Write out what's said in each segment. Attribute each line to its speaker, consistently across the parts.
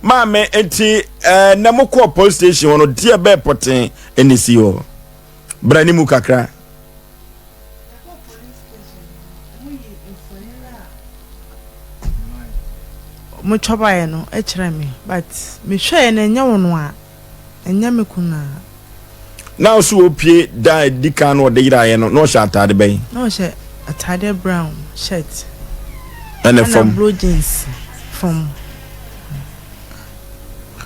Speaker 1: Mame enti na mokọ police station wono dia be poten enisi ho. Brani mu kakra.
Speaker 2: Mo chobaye no e kire me but me hwe na nya wono a enya me kuna.
Speaker 1: Now so opie da dika no de yiraye no no sha atade ben.
Speaker 2: No she atade brown shirt.
Speaker 1: And from
Speaker 2: blue jeans from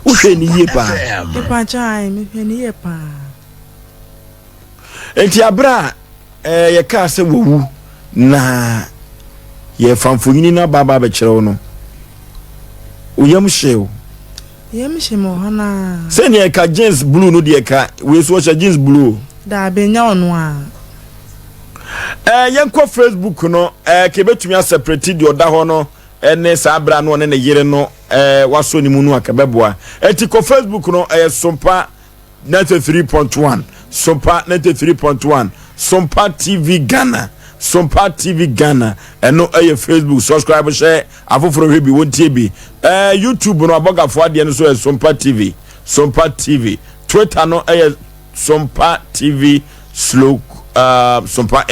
Speaker 1: Uhwe ni ye pa.
Speaker 2: Ipa chai me hwe ni ye pa.
Speaker 1: Enti abra ye ka se wowu na ye famfonyini na baba be kire wo no. Uyam shew.
Speaker 2: Yem shemo hana.
Speaker 1: Se ne ka jeans blue no de ka we so jeans blue.
Speaker 2: Da be nya ono a.
Speaker 1: Yenko Facebook no ke betumi a separate di oda ho no ene sa abra no ne yire no waso ni mu no akabeboa enti ko Facebook no SOMPA 93.1 SOMPA 93.1 SOMPA TV Ghana SOMPA TV Ghana eno Facebook subscribe share afoforo hwebi wontie bi YouTube no abogafo ade no so SOMPA TV Twitter no SOMPA TV SOMPA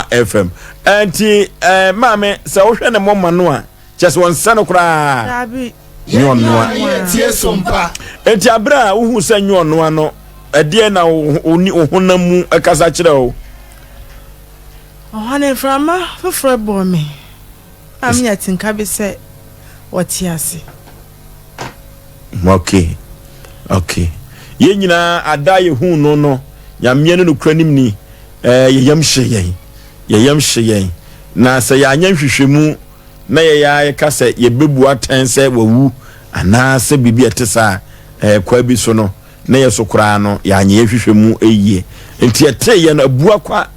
Speaker 1: FM enti mame se wo hwe ne momma no a chese won se no kra
Speaker 2: Dabi
Speaker 1: nyon no
Speaker 3: tie SOMPA
Speaker 1: enti abra wo hu se nyon no no ede na oni ohonamu akasa kire o
Speaker 2: ohane frama foforo bo me amya tinka be se wotiase
Speaker 1: okay ye nyina adaye hu no yamye no kranim ni yeyam hyeyen na se ya anya hwehwemu na ye ka se ye bebu atense wawu ana se bibi etesa kwa bi so no na ye so kra no ya anya hwehwemu eyie enti ete ye na abu akwa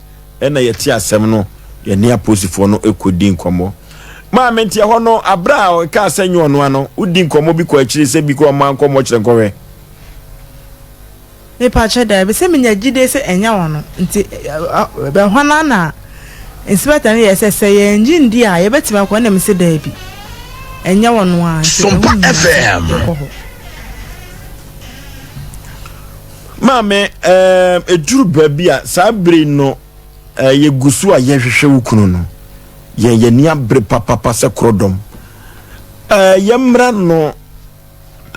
Speaker 1: na ye ti asem no ye ne aposifo no ekodi nkomo ma menti ho no abra o ka se nyo no ano udi nkomo bi kwa akiri se bi kwa ma nkomo kire nkowe
Speaker 2: me pa che da be se menya gide se enya wono nti be hwana na inspector ne yesese ye njindi a ye betima kwa na me se da bi enya wono a
Speaker 3: SOMPA FM
Speaker 1: mame eduru baby a sabre no ye gusu a ye hwehwe wukunu no ye ni abre papa se krodom ye mra no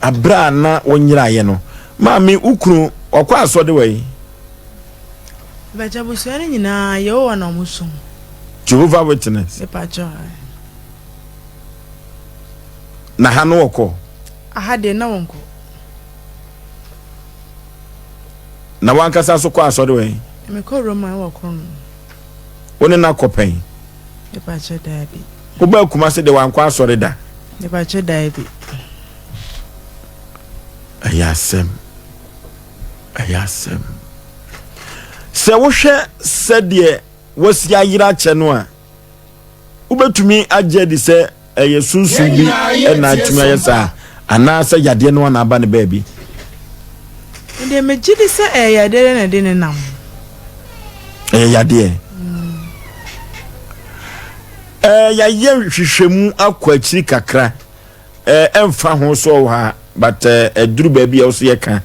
Speaker 1: abra na wonyira ye no mame ukunu okwa asode we
Speaker 2: baja busuane nyina ye wo na musum
Speaker 1: Jehovah Witness
Speaker 2: e pa joy
Speaker 1: na hanu oko
Speaker 2: ahade na wonko
Speaker 1: na wankasa so kwa asode we
Speaker 2: me ko Roma wo ko no
Speaker 1: woni na kopen
Speaker 2: e pa che da bi
Speaker 1: wo ba kuma se de wankwa asode da
Speaker 2: e pa che da bi
Speaker 1: ayasem se wo hwe se de wosi ayira che no a ubetumi agye di se yesunsu bi na atumi ayesa ana se yade no na aba ne baabi
Speaker 2: inde me gidi se yade na de ne nam
Speaker 1: yade ya ye hwehwemu akwa akiri kakra emfa ho so ha but eduru baabi a wo so ye ka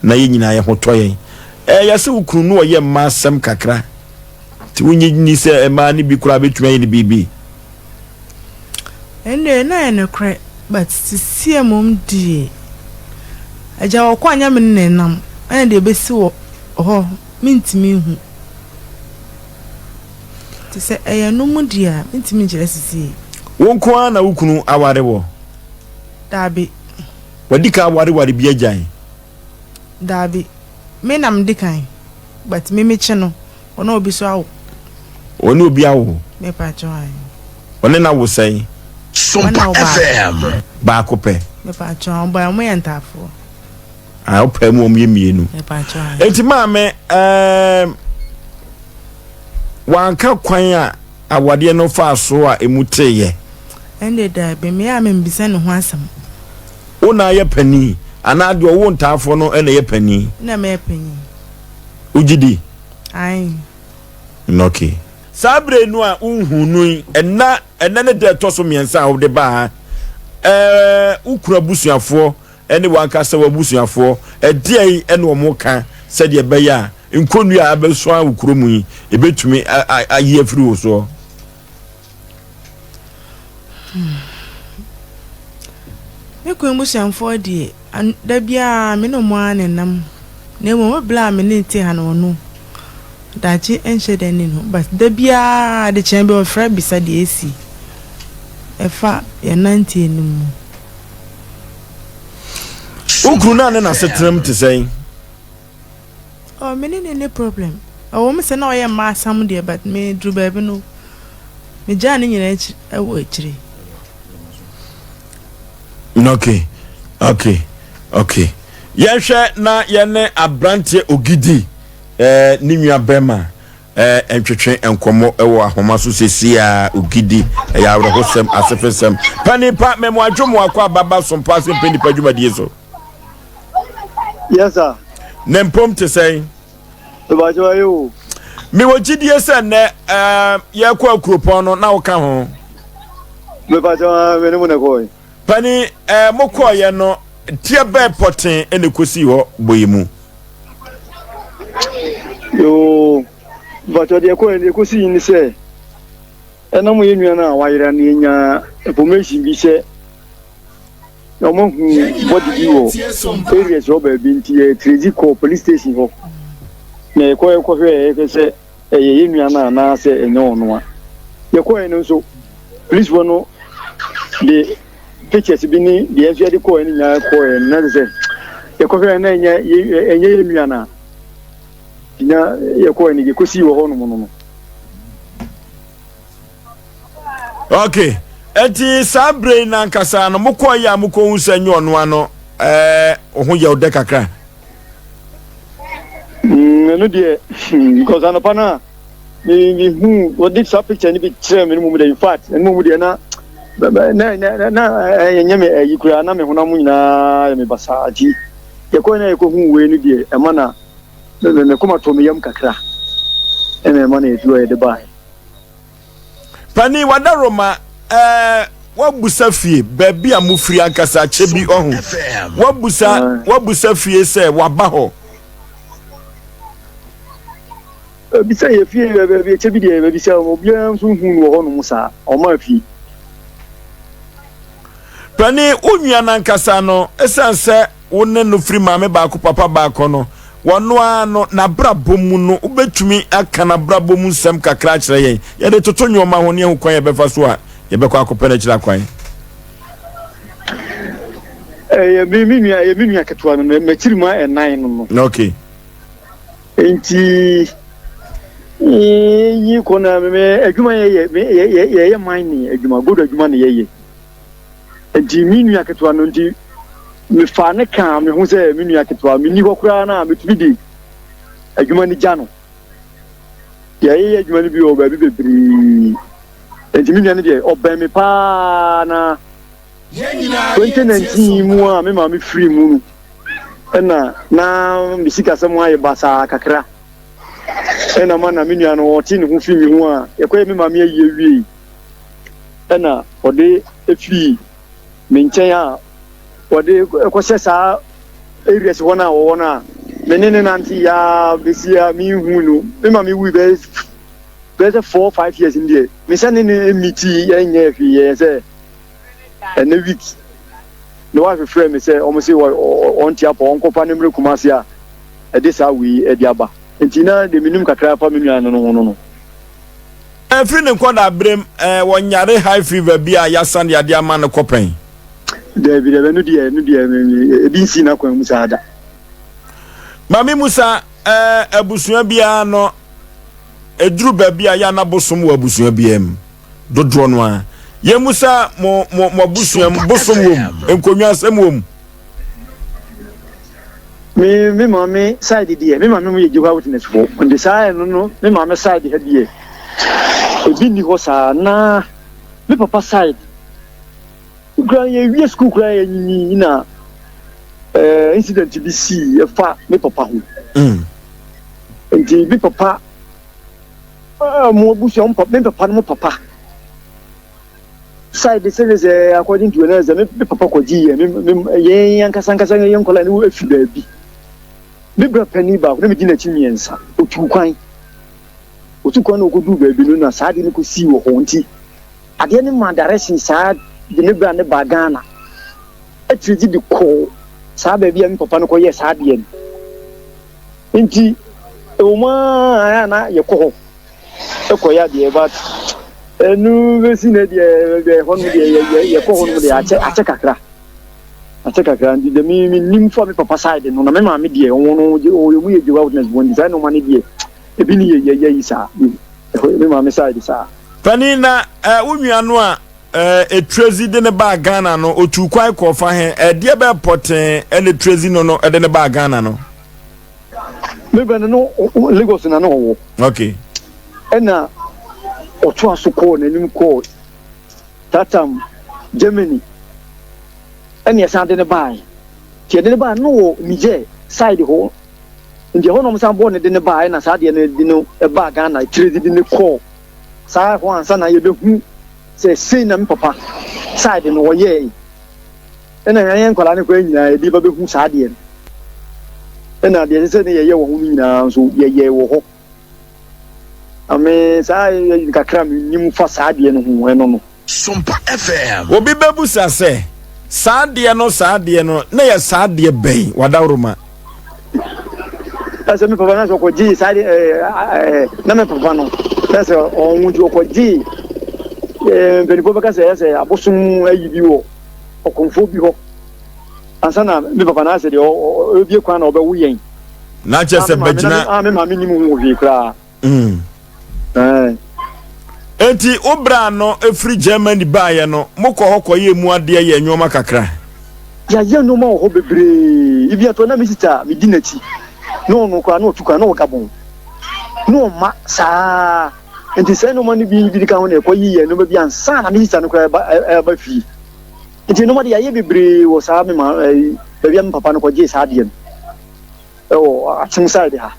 Speaker 1: na ye nyina ye hotoyen ya se ukunu no ye masem kakra ti wonyi ni se ma ni bi kura betuma ni bibi
Speaker 2: ende na ene kre but sisie mom die aja wo kwanya me ne nam ene de besi wo ho mintimi hu ti se no mu dia mintimi jere sisie
Speaker 1: wonko ana ukunu aware wo
Speaker 2: dabi
Speaker 1: wadika aware bi ajan
Speaker 2: dabi me nam dikan but me che no ono obi so awo
Speaker 1: oni obi awo
Speaker 2: me pa joy
Speaker 1: oni na wo sai
Speaker 3: SOMPA FM
Speaker 1: ba ko pe
Speaker 2: me pa joy ba mo yentafo
Speaker 1: a opa mu mienu
Speaker 2: me pa joy
Speaker 1: enti ma me wanka kwan a awade no fa so a emuteye
Speaker 2: ende dabi me ya me mbisa ne ho asam
Speaker 1: ona ye pani ana de wo ntafo no ene ye pani
Speaker 2: na me pani
Speaker 1: ugidi
Speaker 2: ai
Speaker 1: noki sabre no a unhunu enna ne de toso miensa wo de ba ukura busuafo ene wankasa wa busuafo edie ene omo ka se de beya nkonu a abeso a ukuro mu yi ebetumi ayi afiri wo so
Speaker 2: me ko busuafo de da bia me no mo anenam na mo bla me ne ti ha no no dachi enche de ni no but da bia de chembe of fra bisa de esi efa ye 90 enimu
Speaker 1: ukuru na na setrem te say
Speaker 2: oh me ne problem oh me se na oye ma sam de but me dru ba bi no me ja ni nyina ewo echire okay yehwe na ye ne abrante ogidi ni nwa bema entwetwe enkomo ewo ahoma so sesia ogidi ya awrehosem asefesem panipa memo adwomo akwa baba sompa se panipa dwumadie so
Speaker 4: yes sir
Speaker 1: nempom te say
Speaker 4: ba jo ayo
Speaker 1: me wogidie se ne ye kwa akropon no na wo ka ho
Speaker 4: me ba jo me ne mo na ko
Speaker 1: pani mokoye no tie be poten ene kosi ho boyimu
Speaker 4: yo ba jo de ko ene kosi ni se ena mo yenua na wayira na nya information bi se no mo hu body bi wo area so ba bi ntie Tredico police station ho na ko hwe ke se yenua na se enyo no a ye ko ene so police wo no de pictures bi ni de enso de ko ene nya ko ene na se ye ko hwe na enye yenua na nya ye ko ene ge kosi wo ho no no
Speaker 1: okay enti sabre na nkasa no mokoye amukon sanyo no ano ohun ye ode kakra
Speaker 4: no de because anopana ni hu what did some picture ni bi chere me mu de in fact mu de na nyame yikura na me hona mu nyina me basaji ye ko na ye ko hu we ni de e mana me kuma to me yam kakra e mana e duo e de bai
Speaker 1: pani wadaroma wabusa fie baby amufri ankasa chebi ohun wabusa fie se waba ho
Speaker 4: bisa ye fie baby chebi de baby sa obian so hu no ho no musa o ma fi
Speaker 1: pani onua nankasa no esanse wonne no firi maame ba ko papa ba ko no wono ano na brabomu no ubetumi aka na brabomu nsem kakra kire yen ye de toto nyoma ho ne hu kwan ye befa so a ye bekọ akopere kire kwan
Speaker 4: ye minua ketwa no me kirima enan no
Speaker 1: okay
Speaker 4: enti yi kona me adwuma ye mine adwuma godo adwuma ne ye enti minua ketwa no enti me fa ne ka me hu se minua ketwa me ni hokura na me tubidi adwuma ni jano ye adwuma ni bi o ba bi bebri enti minua ne de oban me pa na 2019 mu a me ma me free mu na misika samu aye basa kakra ena mana minua no oti ne hu fi mi hu a ye kwa me ma me aye wi ena ode efi me nchen a ode kwosesa areas wona wona menene nanti ya besia mi hu no me ma me wi be 4-5 years in there me say ne miti ya nya fi ye say ene week no wa frɛ me say o mo say on tia po on kopa ne mre kumase a e de sa wi e de aba entina de minum kakra pa menua no
Speaker 1: free ne kwada brem wonyare high fever bia ya san ya de ama ne kopen
Speaker 4: David no de e bi nsi na kwan musa ada
Speaker 1: mami musa abusua bia no eduru ba bia ya na bosom wa abusua bia m dodro no a ye musa mo abusua bosom wom enkonwa asem wom
Speaker 4: me mama side die me mama ye Jehovah Witness for on the side no me mama side he die e bi ni ho sa na me papa side ukra ye wi school kra ye nyini na incident bi si e fa me papa ho nti bi papa mo busu on papa me papa no papa side service according to another me papa koji me yankasa yankola ni afi baabi me bra pani ba na me di na chimiensa otu kwan no ogodu baabi no na saade ni ko si wo ho nti ade ni ma direction saa de me bra ne ba Ghana atriji di ko saa baabi am papa no ko ye saade ni nti o ma ya na ye ko ho e ko ya de ba enu besi na de honu de ye ko honu de ache kakra ndi de mi nim fo me papa side no na me ma me de wonu o mu ye jiwa witness bondi sai no ma ne de e bi ni ye isa me ma me side sa
Speaker 1: pani na unua no a trezi de ne ba Ghana no otu kwai ko fa he de be poten ele trezi no de ne ba Ghana no
Speaker 4: me be no Lagos na no wo
Speaker 1: okay
Speaker 4: ena otu asoko na nim ko tatam Germany ene sande ne bai tie ne bai no Niger side ho nje ho no msan bo ne de ne bai na sade ne de no e ba Ghana trade de ne ko sa ho ansa na ye be hu se sei na papa side no wo ye ena yan kwala ne ko nyina e bi ba be hu sade ena de se ne ye wo hu nyina so ye wo ho ame sai kakra nim fa saade no hu eno no
Speaker 3: SOMPA FM
Speaker 1: obi bebu sase saade no na ya saade ben wadawroma
Speaker 4: ase me papa na so ko ji saade na me papa no ase on ju ko ji beni ko baka se abosum ayi bi wo okonfo bi ho ansa na me papa na se de o bi kwa na obe wo yen
Speaker 1: na che se bagina
Speaker 4: me ma me nim wo wi kra
Speaker 1: enti obra no efri Germany baaye no mokọ hokoye mu ade ye nwoma kakra
Speaker 4: ya no ma ho bebre ibi ato na misita mi dinachi no kwa no tuka no kabon no ma sa enti se no ma ni bi ka ho na ekoyi ye no ba bi ansa na misita no kwa ba fi enti no ma de ye bebre wo sa me ma ba bi am papa no ko je sa de a chin side ha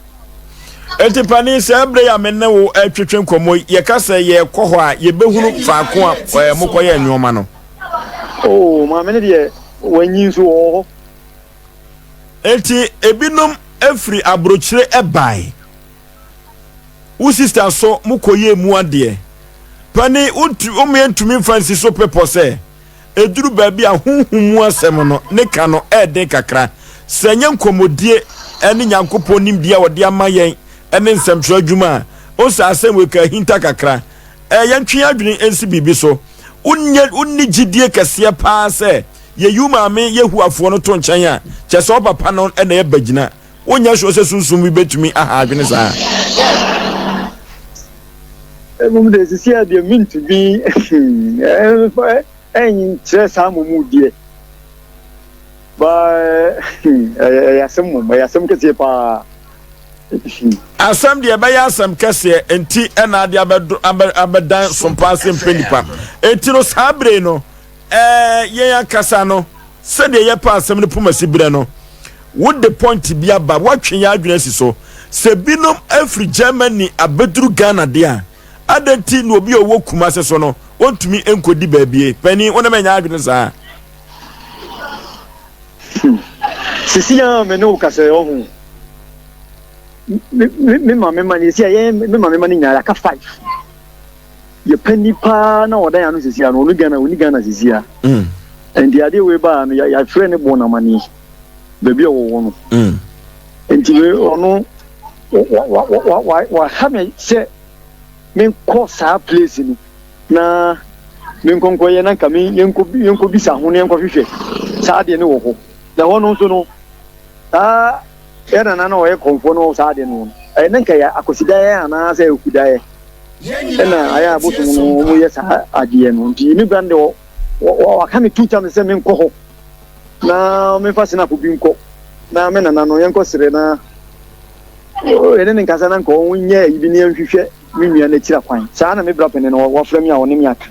Speaker 1: enti pani sebre ya menna wo atwetwe nkomo ye kasa ye kɔhɔ a ye behunu faako a mokoye nwoma no
Speaker 4: ma me ne de wanyi so wo
Speaker 1: enti ebinom afri abrochire ebai wo sister so mokoye mu ade pani umientumi fancy so pepo se eduru baabi a hunhumu asem no ne ka no eden kakra senya nkomodie ene nyankopɔ nimdia wode amayen ene nsemtro adwuma o sa asem we ka hinta kakra yantwe adwene ensi bibi so unni gidie kase pa se ye yuma me yehuafo no to nkyɛn a kyɛ sɛ papa no ene ye bagina wonya hwo sɛ sunsum bi betumi aha adwene saa
Speaker 4: mum de sisia de mintu bi kyerɛ saa mumu die ba yasem kase pa
Speaker 1: asam de be yasam kase enti ena de abedan SOMPA sempenipa enti no sabre no ye yakasa no se de ye pa asam ne pomasi bre no would the point bi aba watwe ya adwene si so se binom afri Germany abedru Ghana de a adenti no obi owo kuma se so no wontumi enkodi baabie pani wona menya adwene saa
Speaker 4: sisia me no kase ohun me mama ni sia ye me mama ni nyara ka 5 ye pani pa na oda ya no sisia no oni Ghana sisia and the idea we ba no ya friend bona mani baby owo no enti we ono wa ha me se me ko sa place ni na me nkonko ye na ka me yenko bisa ho ne yenko hwehwe sa de ne wo ho da wono so no era na no ye konfo no sa de no nanka ya akosida ya na sa ekuda ye na aya botum no mo ye sa ade no nti ni brande wa ka me tuta me se me nko ho na me fa sina ko bi nko na me na no ye nko sire na ene nka sa na nko onye ibi ne nhwehwe me nua na kira kwan sa na me bra pene no wa frame ya woni me aka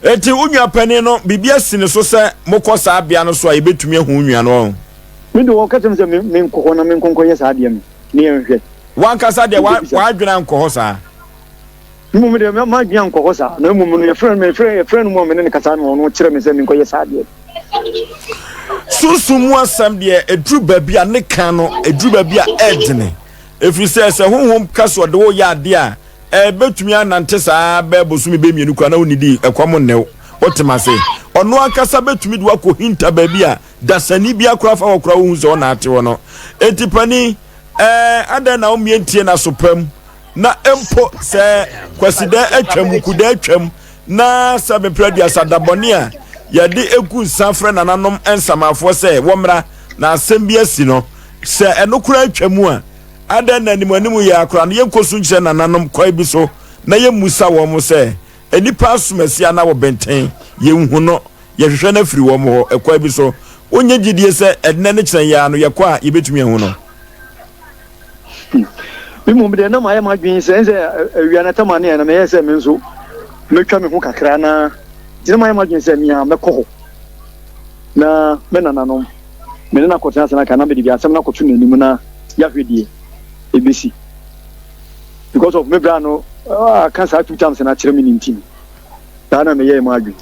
Speaker 1: enti unwa pene no bibia sine so se mokosa abia no so a yebetumi hu unwa no
Speaker 4: me do wakatem se me nko na me nko ye sa ade me ne nhwe
Speaker 1: wan kasa de wa adwena nko ho sa
Speaker 4: Mumu de ma gyan ko sa na mumu no friend mo me ne kasa no no kire me se me koye sade
Speaker 1: sunsumu asam de edru baabi a ne kan no edru baabi a edne efiri se honhom kaso de wo ya ade a betumi anante saa be bosumi be mienu kwa na onidi ekwam new wotemase ono akasa betumi de wako hinta baabi a dasani bia kura fa wakura wo hu se ona ate wo no etipani ada na omientie na sopam na empo se kwasida atwam kuda atwam na sabe pradia sadabone a yade eku sanfre na nanom ensamafo se womra na asem bi asi no se enokura atwam a ada na nimanimu ya akura na yenkosu nche na nanom koi bi so na yemusa wo mo se enipa asumasi na wo benten yenhu no yehwehwe na firi wo mo ho ekoi bi so onye gidie se edne ne kyerɛ ya no yekwa yebetumi ehu no
Speaker 4: Bimu de na ma dwen se awia na tamane na me se me nso metwa me ho kakra na de na ma dwen se me a mekɔ ho na me na nanom me na kɔtena sana kana me de bia asɛm na kɔto nanim na yahwedie ebesi because of me bra no cancer 2 times na kyerɛ me nintin da na me ye ma dwen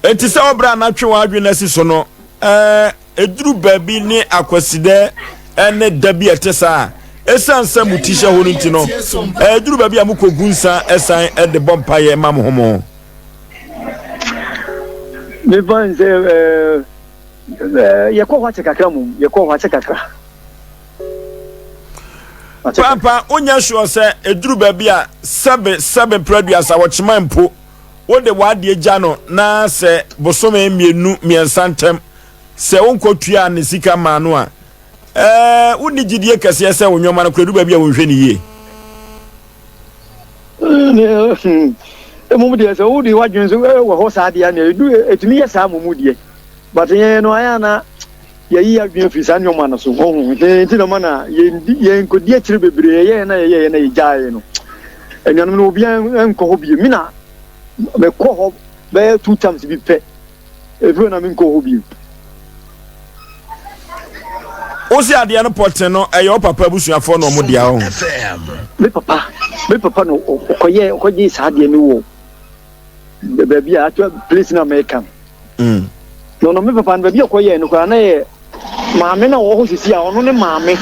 Speaker 1: enti se obra na twe wa adwen na si so no eduru baabi ne akwaside ene dabi etesa esan samutisha ho nti no eduru baabi amukogunsa esan de bompa ye mam homo
Speaker 4: me van se ye ko wa chekakra mum ye ko wa chekakra
Speaker 1: papa onya sho se eduru baabi a sabe producer wo chima mpo wo de wa de gya no na se bosome mienu miensantem se wonkotua ne sika ma no a uni jidie kase se wonwoma na kwadu baabi a wonhwe ne yie
Speaker 4: mumu de se wodi wadwen so wo ho saa de na edu etumi ye saa mumu de but ye no aya na ye yi adwen fi saa nyoma na so ho nti na mana ye nkodi akire bebre ye na ye na ye gyae no enyanum no obi enko ho bi mi na me ko ho be 2 times bi pe evu na me nko ho bi
Speaker 1: osi ade no poten no eyo papa busuafo no mo dia ho
Speaker 4: me papa no okoye saa de ni wo baabi a to place na America no me papa no baabi okoye no kwa na ye maame na wo ho sisi a ono ne maame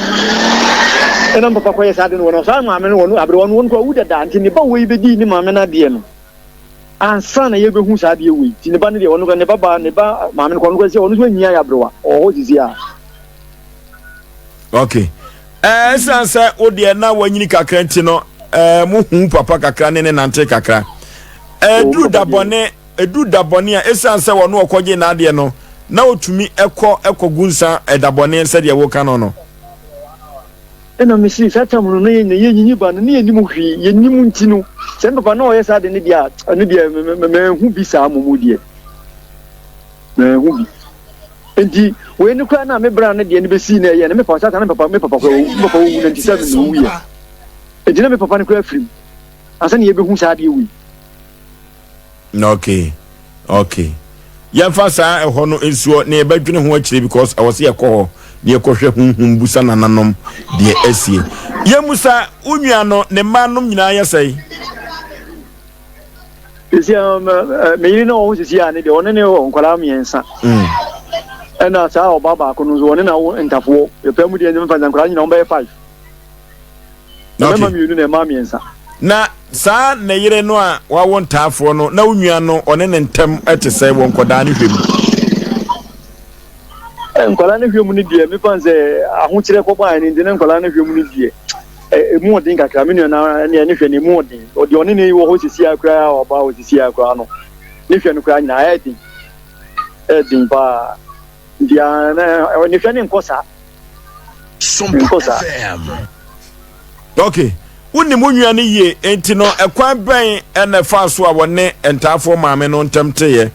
Speaker 4: ena papa koye saa de no no saa maame no wo abre wo ko wuda da nti ne ba wo ibedi ni maame na de no ansa na ye behu saa de we ti ne ba ne de ono ne ba maame no ko no ko se ono so nyia ya abrewa o ho sisi a
Speaker 1: okay sansa ode na wanyini kakra nti no muhu papa kakra ne nante kakra edu dabone a sansa wono okoje na ade no na otumi ekogunsa edabone se de wo kan no
Speaker 4: ena misi satam no ye nyinyi ba no ne yenim hwi yenim nti no se papa na oyesa de ne dia me hu bi sa momu die me hu bi enti we ni kwa na me bra na de ne besi na ye na me papa sata na me papa ko wu na nti se me wu ye enti na me papa ne kwa afrim asa ne ye be hu sa de wi
Speaker 1: okay yamfa sa eho no ensuo na ye badwene ho akire because I was here ko ne ye kohwe hunhum busa nananom de asie yemusa unwa no ne manom nyina yesai
Speaker 4: esi me yiri no ho sisi ane de one ne onkwala miensa ena saa obaba ko no zo one na wo ntafo epemu de nyem fanza nkwala nyina on be 5 na mama mienu na mama miensa
Speaker 1: na saa na yire no a wa won taafo no na unwa no one ne ntam etesai won koda ne hwem
Speaker 4: nkwala ne hwem ni die me fanze ahokire ko ba ni de nkwala ne hwem ni die emu odin kakra me na ne hwe ne mu odin odi one ne wo ho sisi akra oba ho sisi akra no ne hwe no kra nyina edin ba dia na ne hwe ne nkosa
Speaker 3: SOMPA FM.
Speaker 1: okay wonni munwa ne ye enti no ekwan ben ene fa so a wonne entafo maame no ntamteye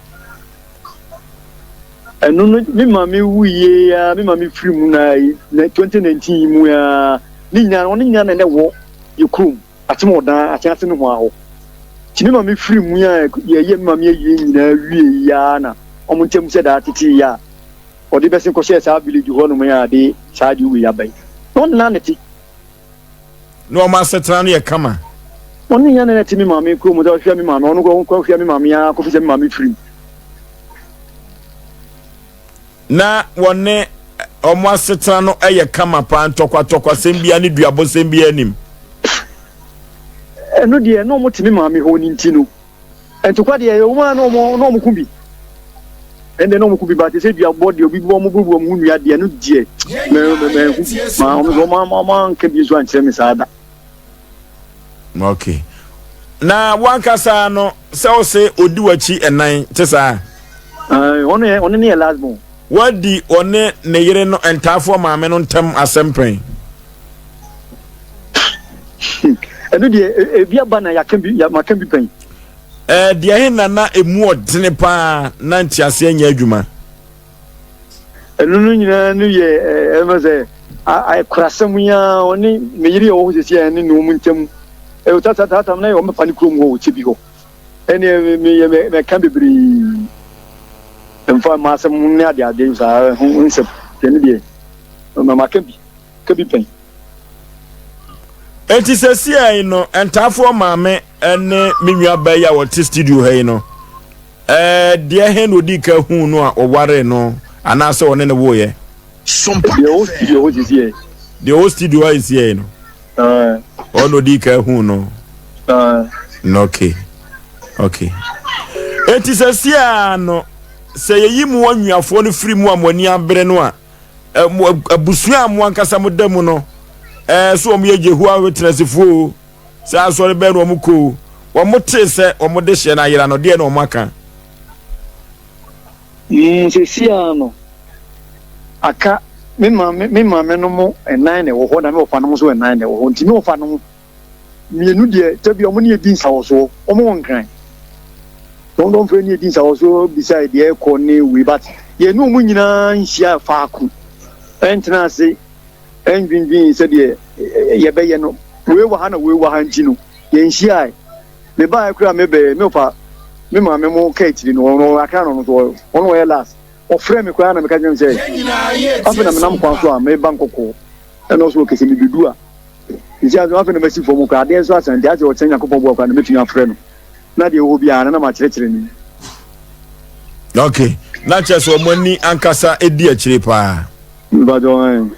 Speaker 4: enu no mi maame wuye ya mi maame free mu na 2019 mu ya ni nya na ne wo yekrum atemodan akyase no ho aho ti mi maame free mu ya ye mi maame ye nyina wie ya na omo ntem se da titi ya odi besin ko share sa village ho no mu ya de saadi wi ya bai non na neti
Speaker 1: no ma setra no ye kama
Speaker 4: Only yan na timi mami ko mo da hwia mi mami ono ko hwia mi mami ya ko fi mi mami free.
Speaker 1: Na wonne omo asetena no eye kama pa ntokwa sembia ne duabo sembia nim.
Speaker 4: No de no mo timi mami ho ni ntino. Entokwa de ye wo ma no mo kubi. Ende no mo kubi ba te se duabo de obi bo mo bubu mo nua de no die. Ma nke bi so anche me sada.
Speaker 1: Okay. Na wankasa no se o se odi wachi enan te sa.
Speaker 4: One ne last born.
Speaker 1: Wadi one ne yere no entafo maame no ntem asempren.
Speaker 4: Eno de bia ba na ya makan bi pen.
Speaker 1: De he na emu odene pa na ntiase anya adwuma.
Speaker 4: Eno no nyina no ye emeze ai krasam ya oni me yiri o ho se ne no mu ntem. E tata na yo me pani krom ho chi bi ho. Ene me kan bibiri. Mfa masam ne ade sa hunsep tene de mama kabi pen
Speaker 1: enti sesi ai no entafo maame ene menua ba ya wo studio hai no de he no di ka hu no a oware no anase one ne wo ye
Speaker 3: SOMPA
Speaker 4: studio ho ji
Speaker 1: the whole studio is here no ono di ka hu no no okay enti sesi no se yeyi mu wannuafo no firi mu amoni abre no a abusu amu ankasa mu damu no so omu yejehu a wetnasifo sa asore be no omuko omu tese omu de hye na yira no de na omaka
Speaker 4: se sia no aka me mama no mo enan ne wo ho na me ofa no so enan ne wo ho ntimi ofa no mienu de tabi omu ne edin sa wo so omu wonkan don't friend you things also beside the air corner we but ye no mu nyina nhia faaku entina se enwinwin se de ye be ye no we wa ha nti no ye nhia me ba akura me be me ofa me ma me mo kaitiri no aka no so ono we last o frame me kwa na me ka jam say afa na me nam kwa so a me ban kokko eno so kese me bidu a ntia so afa na me si fo mo kwa de so asan de ase o tenya kokko bo kwa na me tuna frame na de obia na ma kire ni
Speaker 1: okay na cheso mani ankasa edi akire pa
Speaker 4: badon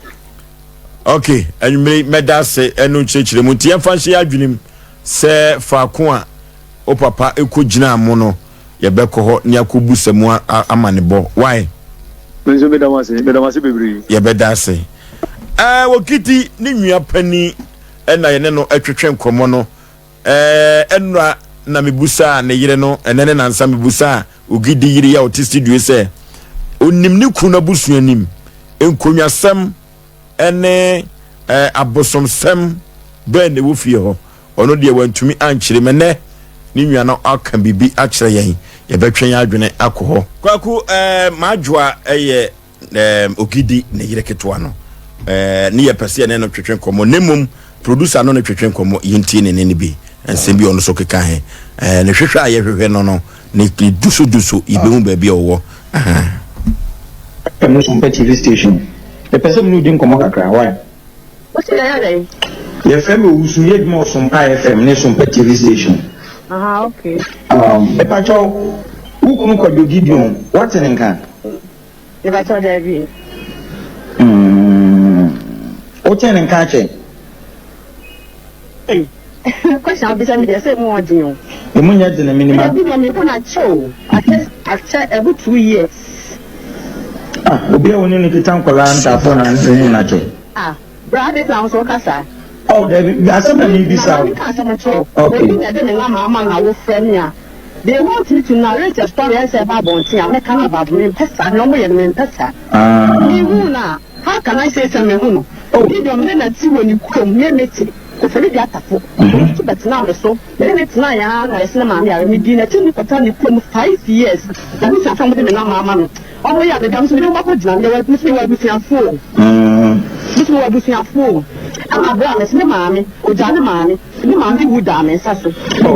Speaker 1: okay anwumre medase enu kire mu tie fa hye adwenim se faako a o papa ekogina mo no ye beko ho ne akobusa mu amanebo why
Speaker 4: menzo bedamase bebri
Speaker 1: ye bedase wokiti ni nwua pani na ye ne no atwetwe nkomo no enra na mebusa na yire no enene na nsa mebusa ogidi yire ya oti studio se onim ni kuna busu anim enkonwasem ene abosomsem be ne wo fie ho ono de wantumi ankyere mene ni nwa no aka bibi akyere yen ye betwen adwene akoho kwaku madwoa eye ogidi na yire ketwa no ni ye pese ne no twetwen komo nemum producer no twetwen komo yinti ne ne bi ensembi ono so keka he ne hwehwe aye hwehwe no ne duso ibemu ba bia wo
Speaker 5: no SOMPA TV station the person no din komo kakra why
Speaker 6: what's the name
Speaker 5: the FM usu ye mo SOMPA FM ne SOMPA TV station
Speaker 6: okay
Speaker 5: e pa cho ukunu ko do gideon what in kan
Speaker 6: e ba cho David
Speaker 5: o ten kan che
Speaker 6: question bisa mi de say mo odin
Speaker 5: e munya de na minima
Speaker 6: e bi me ko na cho after every 2 years
Speaker 5: obi a woni ne kitan kola nta fo na nse na che
Speaker 6: brother plan so kasa
Speaker 5: David asema ni bisa
Speaker 6: okay de na mama na wo friend ya they want me to narrate a story as about bontin I can about me pesa no mo ye me pesa na how can I say something hu no di dem na ti woni kom ye meti ko fere dia tafo to bet na so me net na ya na ese na ya me di na ti ni pata ni kom 5 years na mi sa fam de na mama no o mo ya de dam so ni ba ko jina de wa mi se wa bi fi afo mi se wa bi fi afo abra me se maami o jane maami ni maami wu da me sa so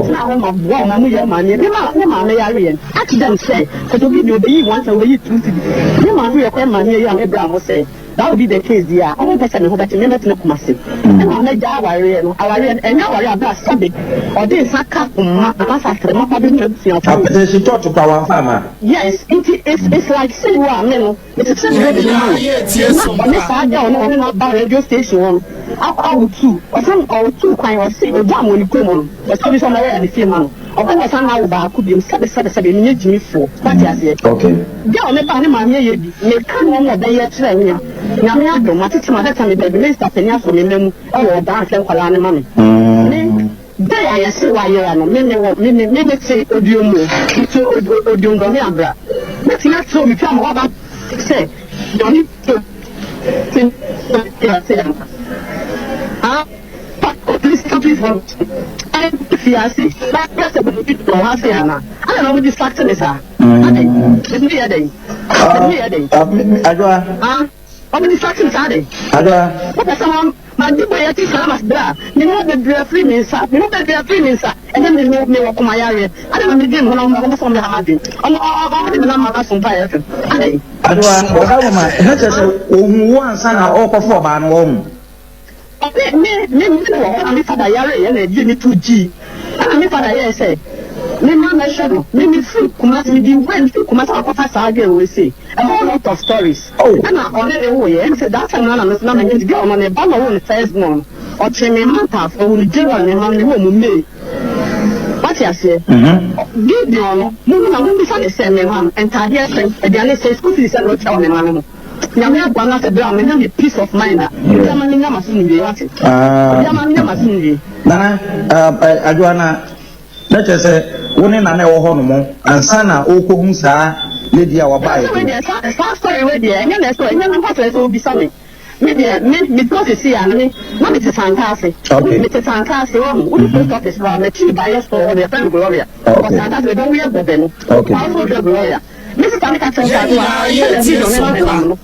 Speaker 6: na ho ma bo ma mu ye maami ni maami ya re accident say ko to bi obi want to we 2 ni maami ye ko maami ya me bra mo say that would be the case there. I don't person who better never to massive. And I made our and now I have something or this Saka after the
Speaker 5: she talked to our farmer.
Speaker 6: Yes, it's like say well, it's a radio station. I would too, or some or two kind of say, or damn when you come on, but to be somewhere in the film. Or when I found out about could be 7 minutes me for what I said. Okay. Go on the Panama, make come on the year train. Now, I don't want to tell my time the minister Pena for me, or dance and Colana money. There I see why you are maybe say, Odium, Odium Goniabra. But not so become what I say. Don't need to think, please want. And if you are sick, that's a bit of Hasiana. I don't know what this factor is. I what distractions are they? What someone my way at you know that they are 3 minutes up, you know that they are 3 minutes up, and then they move me up my area. I don't know when I'm from the Hardy. I'm SOMPA.
Speaker 5: One son or perform home.
Speaker 6: Me father yare and Jimmy 2G. And me father here say, me man shadow, me free Kumas me the when Kumas Alpha again we say. A whole lot of stories. Oh, and I already way and said that's another not going to go on a banner on the first one. Or Chimney Manta for the general and on the woman me. What you say? Give me on, moving on the same man and Tadia and the says, "Who is a lot of animal?" Yamia Bana said, "I'm a peace of mind." Yamania Masini, Yamania Masini.
Speaker 5: Adwana, let us say, one in an hour home, and Sana Okomusa, Lady our buyer.
Speaker 6: Sorry, and then what will be something. Maybe because you see, I mean, not it's fantastic. It's fantastic. We post office around the cheap buyers for the friend Gloria. Or Santa, we don't hear them. Also, the Gloria. Mrs. Tanika says,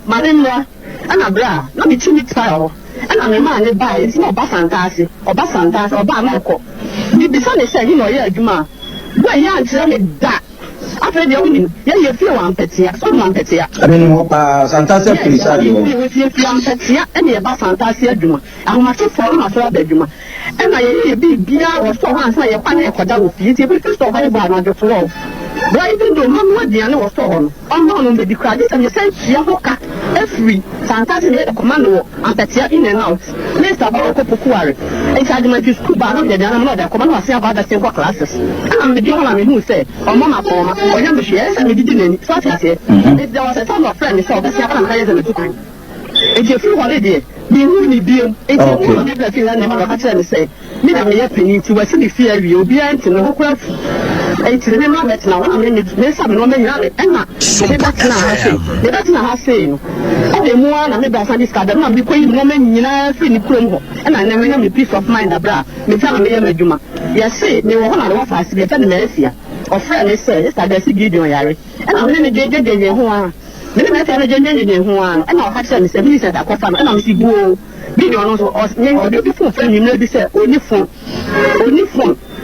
Speaker 6: Marinda, and a bra, not be 2 weeks style. And I'm a man that buys no Basantas or Basantas or Bamako. The son is saying, you know, yeah, Juma. Why, yeah, tell me that. After the winning, yeah, you feel one petia, someone petia. I mean,
Speaker 5: Santasia, please.
Speaker 6: You feel petia, and you're Basantasia Juma. I want to follow my father Juma. And I be beer or so once I have a quadruple feet, if it's so very bad on the floor. Right, don't know what the animal saw on. On the credit and you say, Yahoka, every Santasia commando, and petia in and out. Mr. Baroko Pukuari. And I might use Kuba, the animal that command was about the same classes. I'm the gentleman who said, or Mama Forma, or young shares, and we didn't such as it. If there was a ton of friends, so that's happened higher than the 2 times. If you feel holiday, be really deal. If you want to feel and say, me and me opinion to a fear you'll be answering no question. And to remember that now, I mean, there's some woman, and not that's not saying. The more I maybe I discovered, not because woman, you know, free Chrome, and I never have a peace of mind abroad. Me tell me, Juma. Yes, say, they were one of us to get an Messia. Or friend, say, I just give you a yari. And I'm going to get the one. Many men who are, and I'll have to say, and I'm see go. Be also, or the friend, you know, this only phone.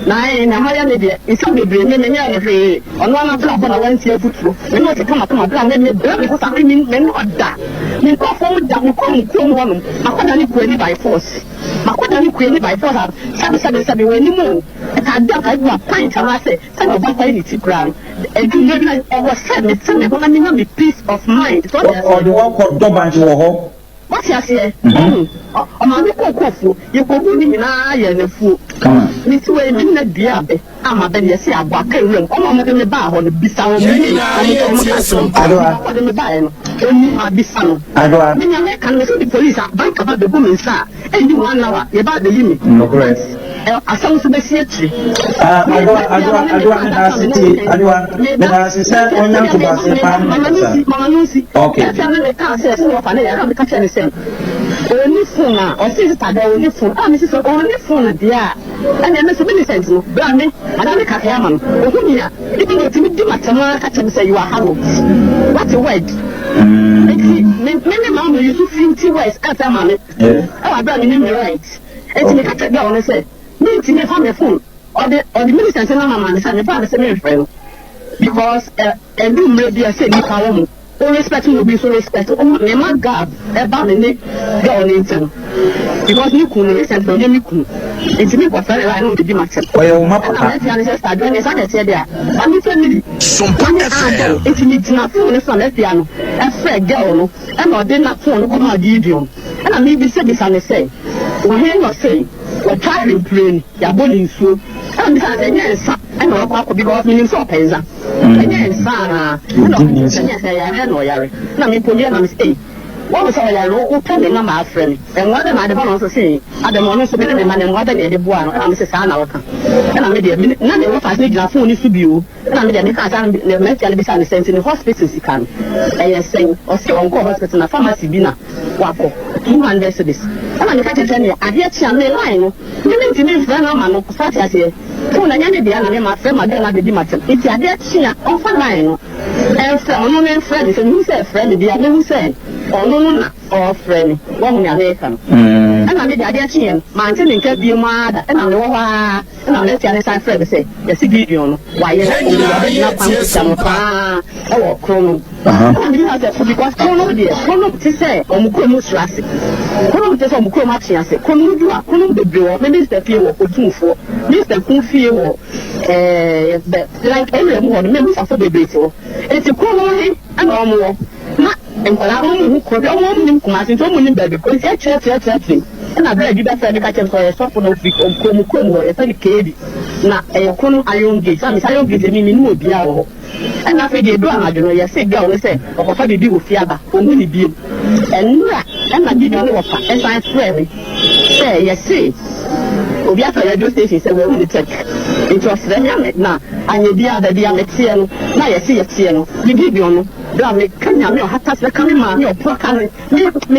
Speaker 6: Nine, a higher lady, it's only bring me every on one of the ones here foot. We want to come up to my plan, because I mean, men not that. You go forward that we come one. I couldn't quit by force. I couldn't quit by force. 7 when you move. And I don't have a pint, and I say, some of us need to cry. And you know, I was said, it's something I mean, the peace of mind. Or
Speaker 5: the one called Dobanjo.
Speaker 6: What you say? I'm a little coffee. You go in a fool. This way, in a diabe. I'm a belly, see a back room. I'm on the bar on the Bissau. I don't know buy only my Bissau. I don't can listen to the police bank about the woman, sir. And you 1 hour about the limit. No, great. I sound to the city. I don't only phone or sister, only phone. Ah, Mrs. Only phone, dear. And then Mr. Millicent, Brandy, and I'm a Cacaman. Oh, yeah. If you to do my Tamara, I can say you are Harold. What a word. Many mamma used to feel 2 ways at a moment. Oh, I brought in the right. And to cut down and say, me to me from the phone. Or the Millicent and Mamma, and the father, friend. Because a room may be a city power. respect will be so respect. Me ma God, eba me ne girl ne ntem. Because you could listen to me could. It's me for friend I know to be myself.
Speaker 5: Oh, you ma papa.
Speaker 6: I'm just doing this I said there. I'm family.
Speaker 3: SOMPA FM.
Speaker 6: It's me na phone so na piano. A friend girl no. And I did not phone come out video. And I maybe say this and say. We hear not say. We try to play. Ya body so. And yes, I know what because me so penza. Yes, sana. No, yes, I know yare. Na me put na mistake. What was I who tell me my friend? And what am I the one also saying? At the moment, so many man and what the boy, and Mrs. Anna. And I made it. None of us need a phone to be you. And I made a can't be sent in the hospital. She can. I say, or say, on go hospital, a pharmacy dinner. Wako. 200 cities. And I'm going to tell you, I hear Chiang line. You mean to me, friend, I'm not such as here. So I am the other my friend, my girl, the Dimatin. It's a dear Chia, off a line. And from no friends, and who said, friend, the other who said, or friend, one American. And I made the idea Chia, maintaining can be mad, and I know why. And I'm letting the friend say, yes, you give you why you're not SOMPA. Oh, Chrono. Because Chrono, dear, Chrono to say, Omukomo Strassi. Chrono to say, Omukomo Chiasi, Chrono the Bill, Mr. Pio, or 2 for Mr. Kufio, like every morning, members of the Beto. It's a Chrono and all more. And I don't could only come out into baby because I church. And I beg you that I can for a soft of Como, a very kid. Now, a Kono iron gate, I don't get any more beer. And after they do, I don't know, you say, girl, say, or what you do with Fiaba, only be. And I did not know, as I swear, say, yes, see. Obiato radio station say we will check. It was the young now. And the other day I'm seeing. Now you see it, you give you no. Do me Kenya me hat as the camera me poor can me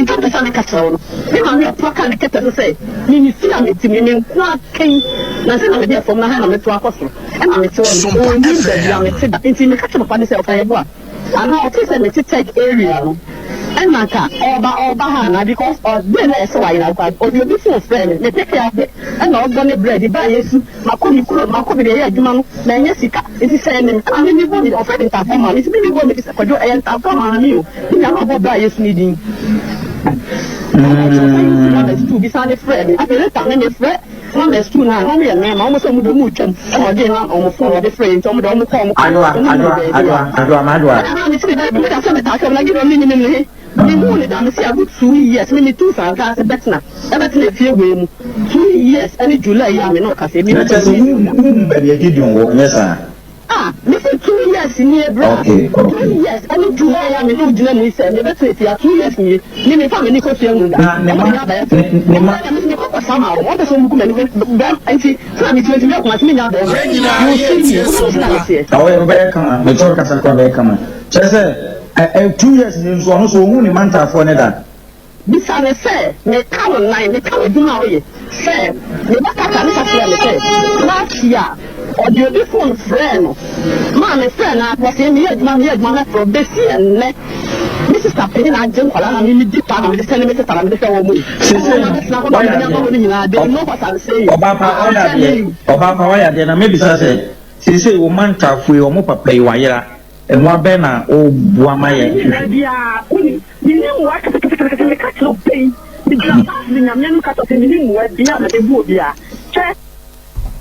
Speaker 6: get the sun castle. Me poor can get to say. Me see am it me kwa king. Na say na me from na ha na me to akoso. And I'm so I'm it me catch up on this of eboa. And I say me take area. And Maka, Oba, because of the less wine or you be so friend, they take care of it. And not gonna bread, the bias, Makumi, Yaman, Nanyasica, it is saying, I mean, you want of any time, it's really going to for your end, I'll come on you. You know what bias needing. To be a friend, I feel a friend. One is 2 now, only a name, almost on the mood, and again on the phone of the friend, on the phone. I know, me who done see a good 2 years, maybe 2 years, better. Everything a few women, 2 years, any July, I mean, not say, ah, listen 2 years in here, bro. 2 years, any July, I mean, no July, said, never say, 2 years, me family could feel somehow, what is some woman, and see, so I'm 20 minutes, my me out there.
Speaker 5: 2 years in so many months for another.
Speaker 6: This I say, me come online, me come do now. Say, me back say, last year, or the beautiful friend, man, friend, I was in here, man, from this year, ne. This is happening. I don't call I mean, deep down, the centimeter, I'm the woman. They know what I'm saying. Obama, then maybe say, she say, woman, tough, we almost play wire. And what Bena, oh, Buamaya. You know what? The catch of pain. The grass, the young cat of the minimum, the other, the wood, yeah.